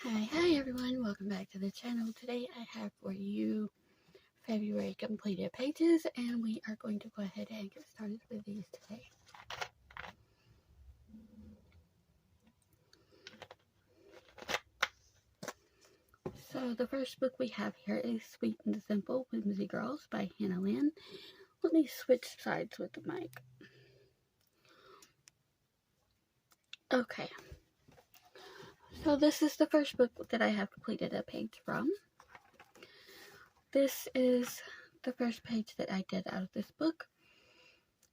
Hi everyone, welcome back to the channel. Today I have for you February completed pages, and we are going to go ahead and get started with these today. So the first book we have here is Sweet and Simple Whimsy Girls by Hannah Lynn. Let me switch sides with the mic. Okay, so this is the first book that I have completed a page from. This is the first page that I did out of this book.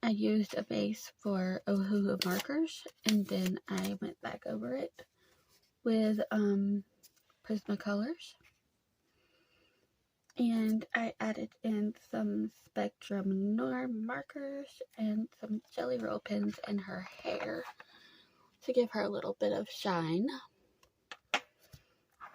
I used a base for Ohuhu markers, and then I went back over it with Prismacolors, and I added in some Spectrum Norm markers and some Jelly Roll pens in her hair to give her a little bit of shine.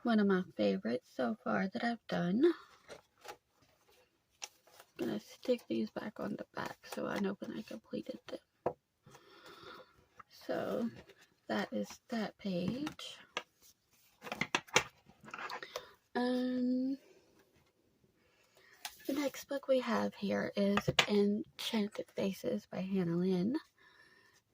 One of my favorites so far that I've done. I'm gonna stick these back on the back so I know when I completed them. So that is that page. The next book we have here is Enchanted Faces by Hannah Lynn.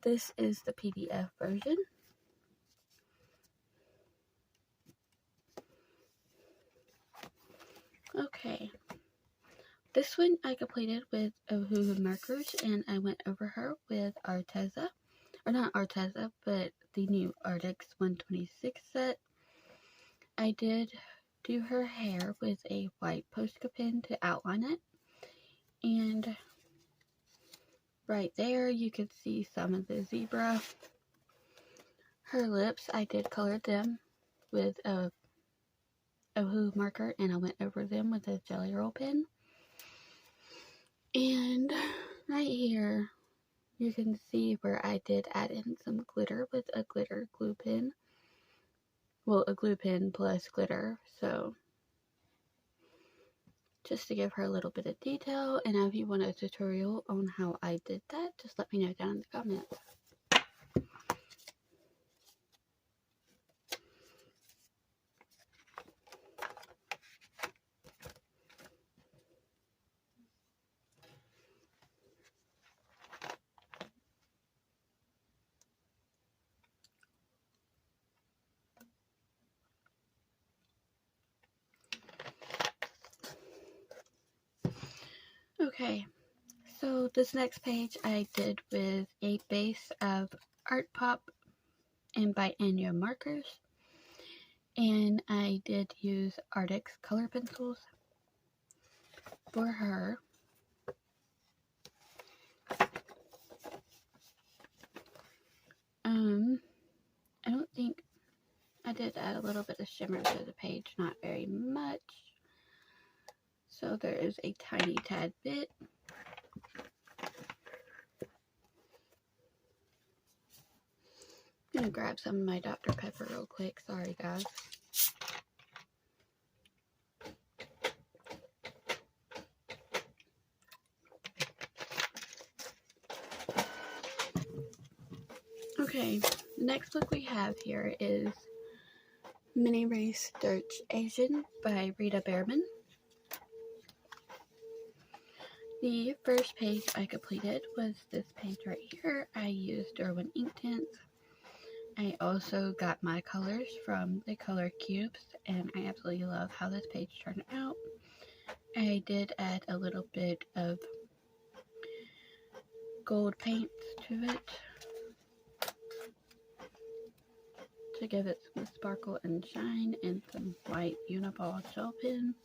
This is the PDF version. Okay, this one I completed with Ohuhu markers, and I went over her with Arteza, or not Arteza, but the new Artix 126 set. I did do her hair with a white Posca pen to outline it, and right there you can see some of the zebra. Her lips, I did color them with a Ohuhu marker, and I went over them with a Jelly Roll pen. And right here you can see where I did add in some glitter with a glitter glue pen. Well, a glue pen plus glitter, so just to give her a little bit of detail. And if you want a tutorial on how I did that, just let me know down in the comments. Okay, so this next page I did with a base of Art Pop and by Anya markers, and I did use Artix color pencils for her. I don't think I did add a little bit of shimmer to the page, not very much. So there is a tiny tad bit. I'm gonna grab some of my Dr. Pepper real quick. Sorry, guys. Okay, the next book we have here is Mini Research Asian by Rita Behrman. The first page I completed was this page right here. I used Derwent ink tints. I also got my colors from the color cubes, and I absolutely love how this page turned out. I did add a little bit of gold paint to it to give it some sparkle and shine, and some white Uniball gel pen.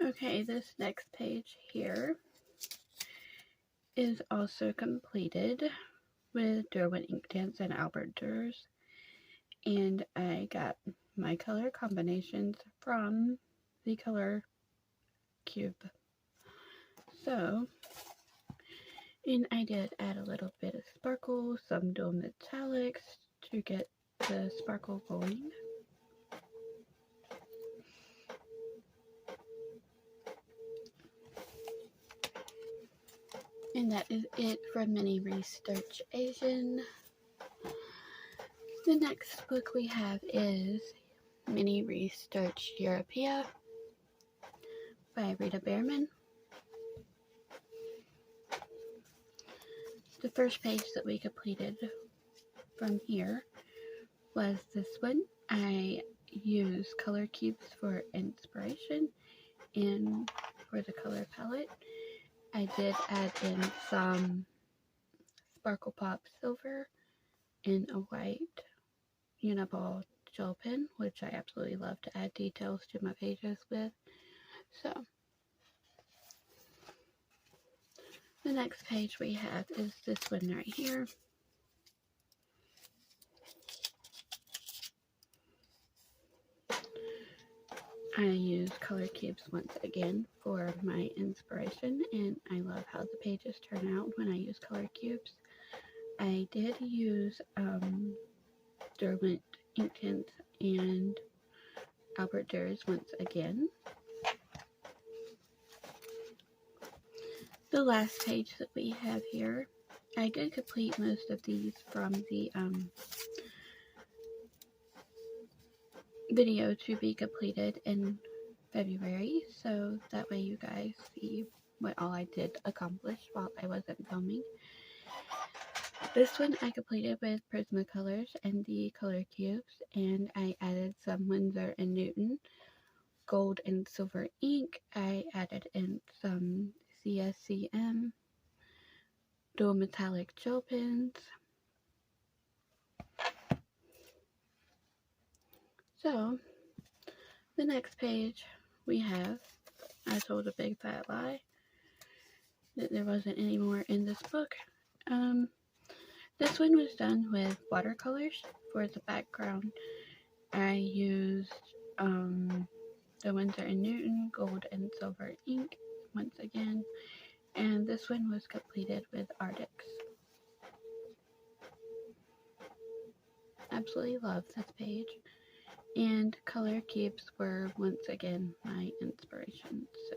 Okay, this next page here is also completed with Derwent ink tints and Albert Durs, and I got my color combinations from the color cube. So, and I did add a little bit of sparkle, some dual metallics to get the sparkle going. And that is it for Mini Research Asian. The next book we have is Mini Resarch Europeia by Rita Behrman. The first page that we completed from here was this one. I use color cubes for inspiration, and for the color palette I did add in some Sparkle Pop Silver and a white Uniball gel pen, which I absolutely love to add details to my pages with. So the next page we have is this one right here. I use color cubes once again for my inspiration, and I love how the pages turn out when I use color cubes. I did use Derwent ink tints and Albert Durers once again. The last page that we have here, I did complete most of these from the video to be completed in February, so that way you guys see what all I did accomplish while I wasn't filming. This one I completed with Prismacolors and the color cubes, and I added some Winsor & Newton gold and silver ink. I added in some CSCM dual metallic gel pens. So the next page we have, I told a big fat lie that there wasn't any more in this book. This one was done with watercolors. For the background I used the Winsor & Newton gold and silver ink once again, and this one was completed with Artix. Absolutely love this page, and color cubes were once again my inspiration. So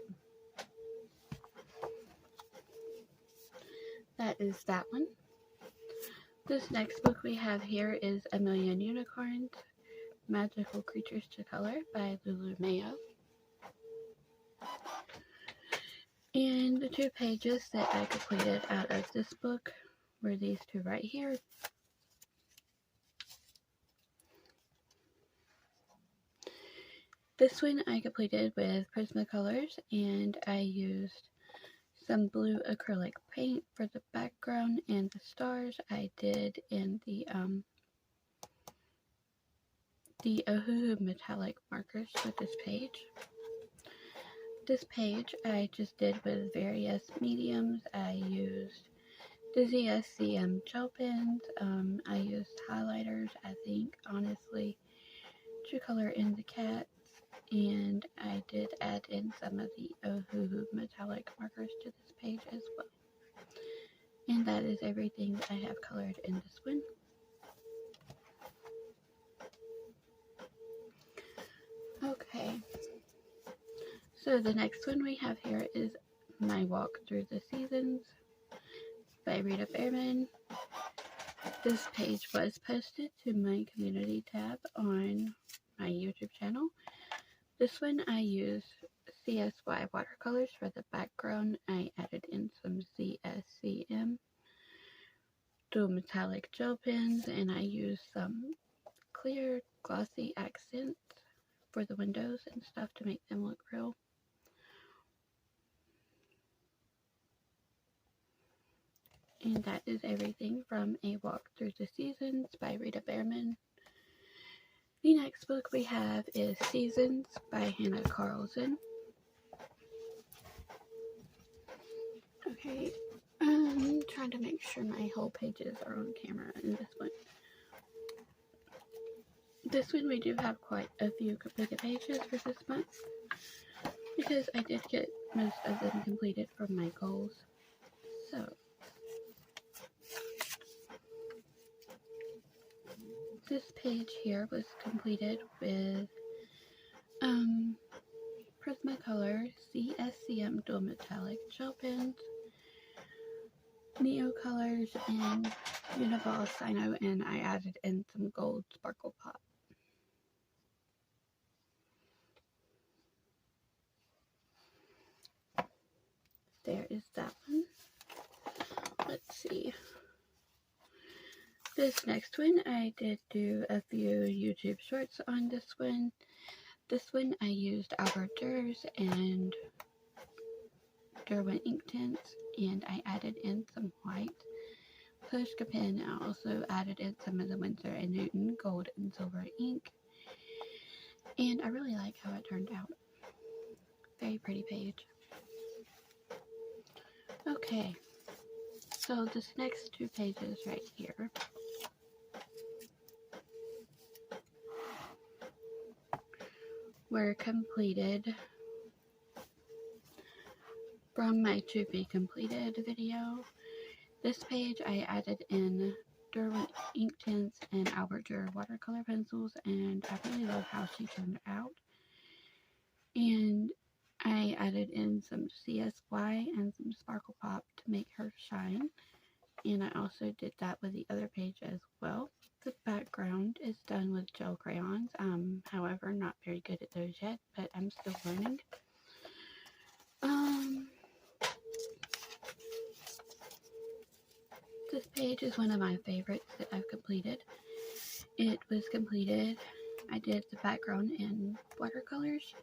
that is that one. This next book we have here is A Million Unicorns, Magical Creatures to Color by Lulu Mayo. And the two pages that I completed out of this book were these two right here. This one I completed with Prismacolors, and I used some blue acrylic paint for the background, and the stars I did in the Ohuhu metallic markers with this page. This page I just did with various mediums. I used the ZSCM gel pens. I used highlighters, I think, honestly, to color in the cats. And I did add in some of the Ohuhu metallic markers to this page as well. And that is everything that I have colored in this one. Okay, so the next one we have here is My Walk Through the Seasons by Rita Behrman. This page was posted to my community tab on my YouTube channel. This one I used CSY watercolors for the background. I added in some CSCM dual metallic gel pens, and I used some clear glossy accents for the windows and stuff to make them look real. And that is everything from A Walk Through the Seasons by Rita Behrman. The next book we have is Seasons by Hannah Carlson. Okay, I'm trying to make sure my whole pages are on camera in this one. This one we do have quite a few completed pages for this month, because I did get most of them completed from my goals. So this page here was completed with Prismacolor CSCM dual metallic gel pens, Neo colors, and Uniball Sino, and I added in some gold sparkle pop. There is that one. Let's see. This next one, I did do a few YouTube shorts on this one. This one I used Albert Dur's and Derwent ink tints, and I added in some white Pushka pen. I also added in some of the Winsor & Newton gold and silver ink, and I really like how it turned out. Very pretty page. Okay, so this next two pages right here were completed from my to be completed video. This page I added in Derwent ink tints and Albert Durr watercolor pencils, and I really love how she turned out. And I added in some CSY and some Sparkle Pop to make her shine, and I also did that with the other page as well. The background is done with gel crayons, however not very good at those yet, but I'm still learning. This page is one of my favorites that I've completed. It was completed, I did the background in watercolors.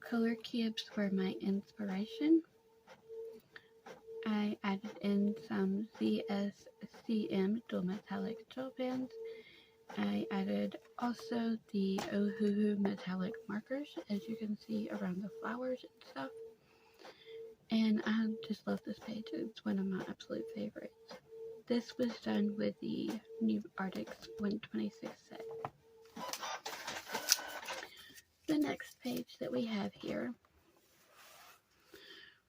Color cubes were my inspiration. I added in some CSCM dual metallic gel pens. I added also the Ohuhu metallic markers, as you can see around the flowers and stuff. And I just love this page. It's one of my absolute favorites. This was done with the new Artix 126 set. The next page that we have here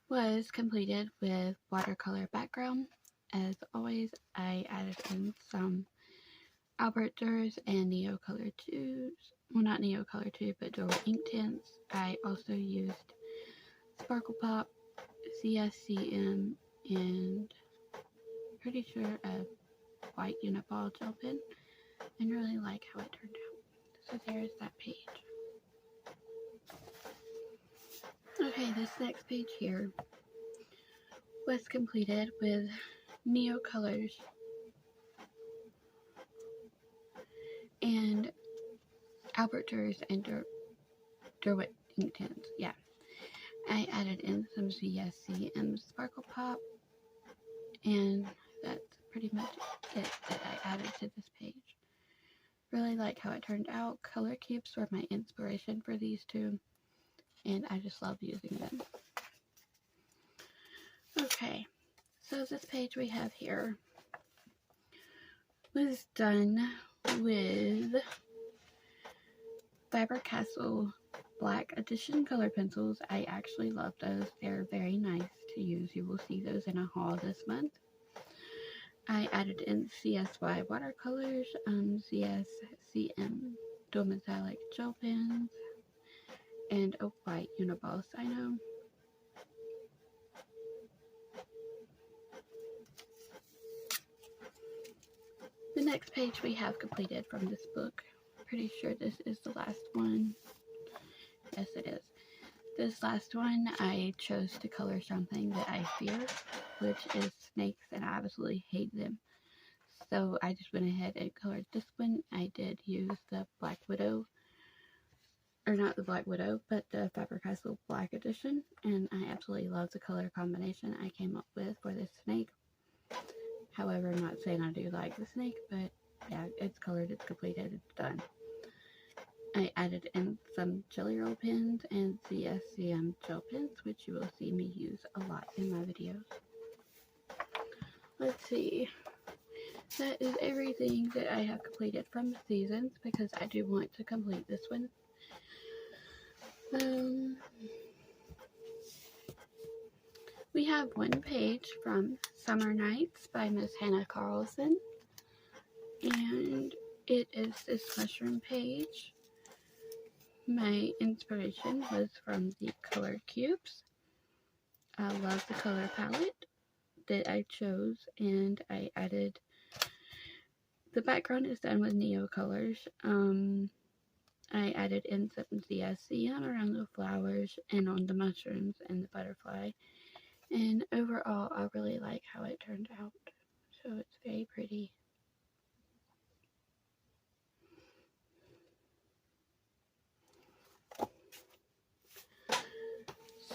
was completed with watercolor background. As always, I added in some Albert Dur's and Neo Color 2s. Well, not Neo Color 2, but Durr ink tints. I also used Sparkle Pop, CSCM, and pretty sure a white Uniball gel pen, and really like how it turned out. So there's that page. Okay, this next page here was completed with Neo Colors and Albert Dur's and Derwent ink tints. Yeah, I added in some CSCM Sparkle Pop, and that's pretty much it that I added to this page. Really like how it turned out. Color cubes were my inspiration for these two, and I just love using them. Okay, so this page we have here was done with Faber-Castell Black Edition color pencils. I actually love those. They're very nice to use. You will see those in a haul this month. I added in CSY watercolors, CSCM dual metallic gel pens, and a white Uniball Sino. The next page we have completed from this book. Pretty sure this is the last one. Yes, it is. This last one, I chose to color something that I fear, which is snakes, and I absolutely hate them. So I just went ahead and colored this one. I did use the Black Widow, or not the Black Widow, but the Faber-Castell Black Edition, and I absolutely love the color combination I came up with for this snake. However, I'm not saying I do like the snake, but yeah, it's colored, it's completed, it's done. I added in some Jelly Roll pens and CSCM gel pens, which you will see me use a lot in my videos. Let's see. That is everything that I have completed from Seasons, because I do want to complete this one. We have one page from Summer Nights by Miss Hannah Carlson, and it is this mushroom page. My inspiration was from the color cubes. I love the color palette that I chose, and I added The background is done with Neo colors. I added in some CSCM around the flowers and on the mushrooms and the butterfly. And overall, I really like how it turned out. So it's very pretty.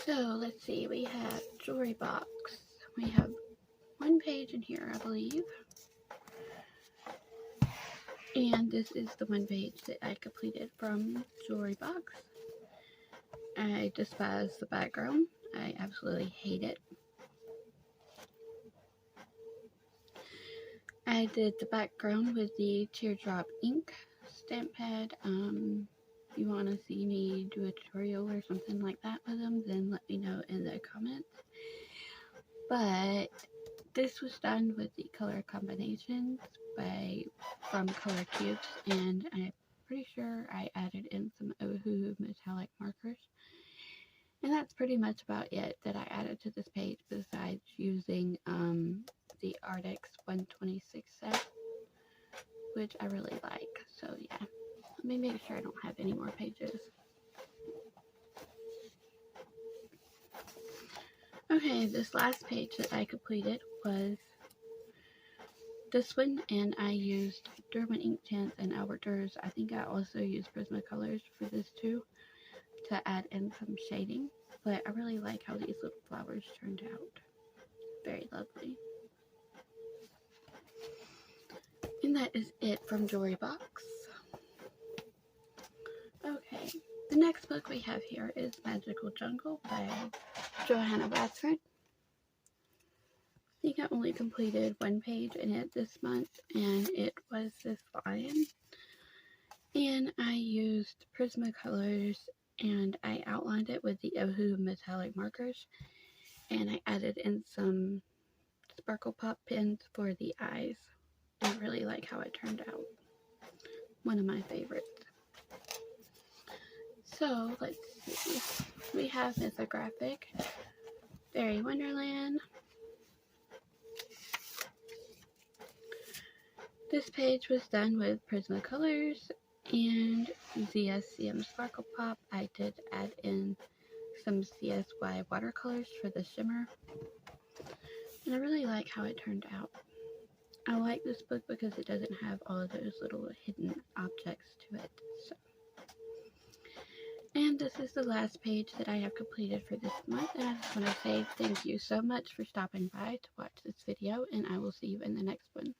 So let's see, we have jewelry box. We have one page in here, I believe. And this is the one page that I completed from jewelry box. I despise the background. I absolutely hate it. I did the background with the teardrop ink stamp pad. If you want to see me do a tutorial or something like that with them, then let me know in the comments. But this was done with the color combinations from Color Cubes, and I'm pretty sure I added in some Ohu metallic markers. And that's pretty much about it that I added to this page, besides using the Artix 126 set, which I really like. So yeah, let me make sure I don't have any more pages. Okay, this last page that I completed was this one, and I used Derwent Inktense and Albert Durst. I think I also used Prismacolors for this too, to add in some shading. But I really like how these little flowers turned out. Very lovely. And that is it from Jewelry Box. Okay, the next book we have here is Magical Jungle by Johanna Basford. I think I only completed one page in it this month, and it was this lion. And I used Prismacolors, and I outlined it with the Ohu metallic markers, and I added in some Sparkle Pop pins for the eyes. I really like how it turned out. One of my favorites. So let's see. We have Mythographic, Fairy Wonderland. This page was done with Prismacolors and ZSCM Sparkle Pop. I did add in some CSY watercolors for the shimmer. And I really like how it turned out. I like this book because it doesn't have all of those little hidden objects to it. So. And this is the last page that I have completed for this month. And I just want to say thank you so much for stopping by to watch this video. And I will see you in the next one.